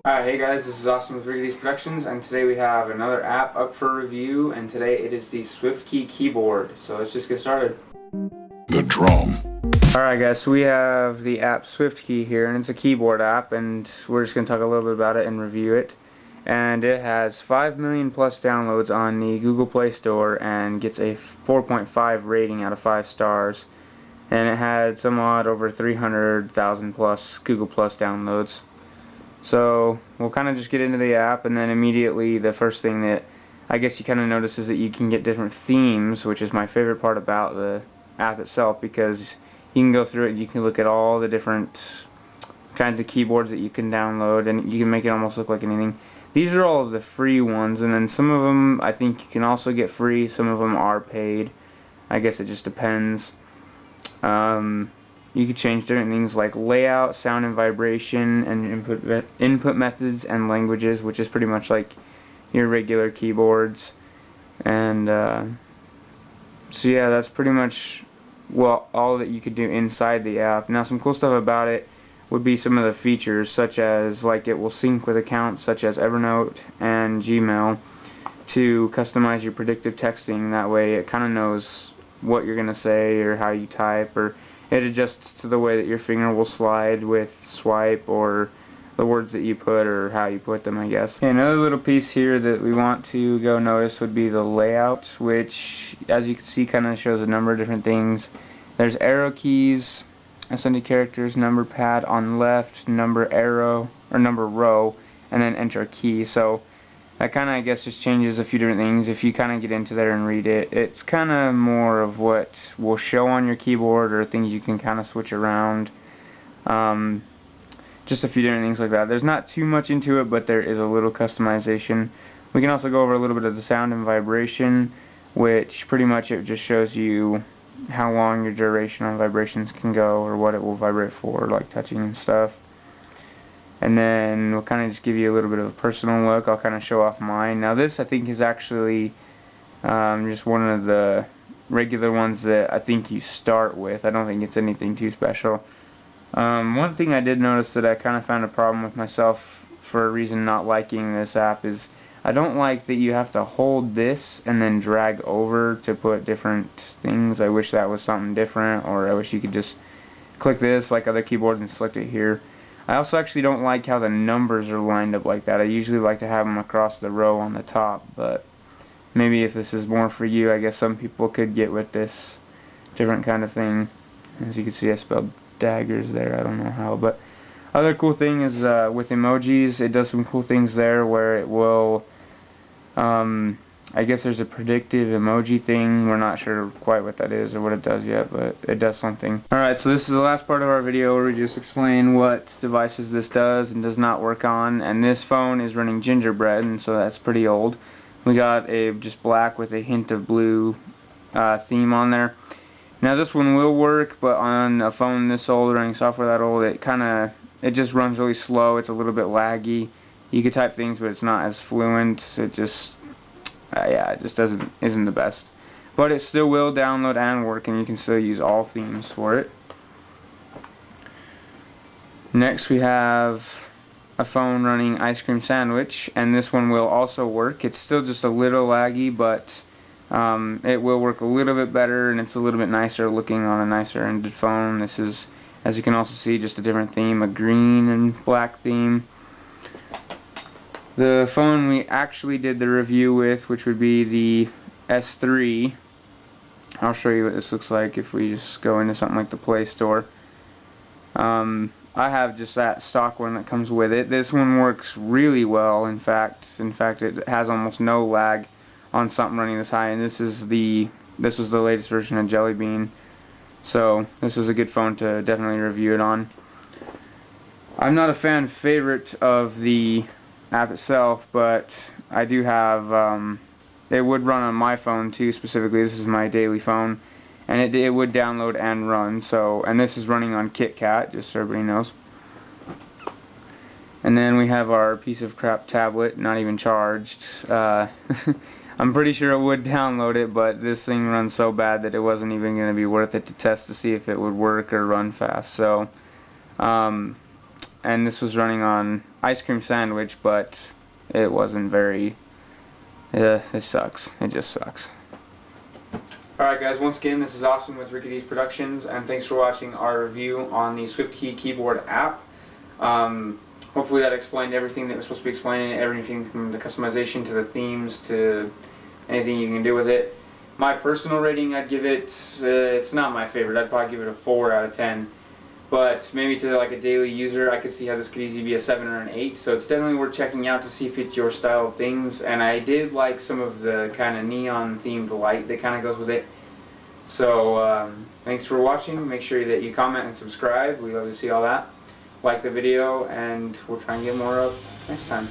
Hey guys, this is Austin with Rickydees Productions, and today we have another app up for review, and today it is the Swiftkey keyboard. So let's just get started. The drum. Alright guys, so we have the app Swiftkey here, and it's a keyboard app, and we're just going to talk a little bit about it and review it. And it has 5 million plus downloads on the Google Play Store and gets a 4.5 rating out of 5 stars. And it had somewhat over 300,000 plus Google Plus downloads. So we'll kind of just get into the app, and then immediately the first thing that I guess you kind of notice is that you can get different themes, which is my favorite part about the app itself, because you can go through it and you can look at all the different kinds of keyboards that you can download, and you can make it almost look like anything. These are all of the free ones, and then some of them I think you can also get free, some of them are paid. I guess it just depends. You could change different things like layout, sound and vibration, and input methods and languages, which is pretty much like your regular keyboards. And so yeah, that's pretty much all that you could do inside the app. Now, some cool stuff about it would be some of the features, such as like it will sync with accounts such as Evernote and Gmail to customize your predictive texting. That way it kind of knows what you're gonna say or how you type, or it adjusts to the way that your finger will slide with swipe, or the words that you put or how you put them, I guess. Okay, another little piece here that we want to go notice would be the layout, which as you can see kind of shows a number of different things. There's arrow keys, ascending characters, number pad on left, number arrow or number row, and then enter key. So that kind of, I guess, just changes a few different things. If you kind of get into there and read it, it's kind of more of what will show on your keyboard, or things you can kind of switch around. Just a few different things like that. There's not too much into it, but there is a little customization. We can also go over a little bit of the sound and vibration, which pretty much it just shows you how long your duration on vibrations can go, or what it will vibrate for, like touching and stuff. And then we'll kind of just give you a little bit of a personal look. I'll kind of show off mine. Now this I think is actually just one of the regular ones that I think you start with. I don't think it's anything too special. One thing I did notice that I kind of found a problem with myself for a reason not liking this app is I don't like that you have to hold this and then drag over to put different things. I wish that was something different, or I wish you could just click this like other keyboards and select it here. I also actually don't like how the numbers are lined up like that. I usually like to have them across the row on the top, but maybe if this is more for you, I guess some people could get with this different kind of thing. As you can see, I spelled daggers there. I don't know how, but other cool thing is with emojis, it does some cool things there where it will I guess there's a predictive emoji thing. We're not sure quite what that is or what it does yet, but it does something. Alright, so this is the last part of our video where we just explain what devices this does and does not work on. And this phone is running Gingerbread, and so that's pretty old. We got a just black with a hint of blue theme on there. Now this one will work, but on a phone this old, running software that old, it just runs really slow. It's a little bit laggy. You could type things, but it's not as fluent. It just yeah, it just isn't the best. But it still will download and work, and you can still use all themes for it. Next we have a phone running Ice Cream Sandwich, and this one will also work. It's still just a little laggy, but it will work a little bit better, and it's a little bit nicer looking on a nicer ended phone. This is, as you can also see, just a different theme, a green and black theme. The phone we actually did the review with, which would be the S3, I'll show you what this looks like if we just go into something like the Play Store. I have just that stock one that comes with it. This one works really well. In fact, it has almost no lag on something running this high, and this was the latest version of Jelly Bean. So this was a good phone to definitely review it on. I'm not a fan favorite of the app itself, but I do have it would run on my phone too. Specifically, this is my daily phone, and it would download and run. So, and this is running on KitKat, just so everybody knows. And then we have our piece of crap tablet, not even charged. I'm pretty sure it would download it, but this thing runs so bad that it wasn't even going to be worth it to test to see if it would work or run fast. So and this was running on ice cream sandwich, but it wasn't very, it sucks. It just sucks. Alright guys, once again, this is Austin with Rickydees Productions, and thanks for watching our review on the Swiftkey keyboard app. Hopefully that explained everything that was supposed to be explaining, everything from the customization to the themes to anything you can do with it. My personal rating, I'd give it, it's not my favorite, I'd probably give it a 4 out of 10. But maybe to like a daily user, I could see how this could easily be a 7 or an 8. So it's definitely worth checking out to see if it's your style of things. And I did like some of the kind of neon themed light that kind of goes with it. So thanks for watching. Make sure that you comment and subscribe. We love to see all that. Like the video, and we'll try and get more up next time.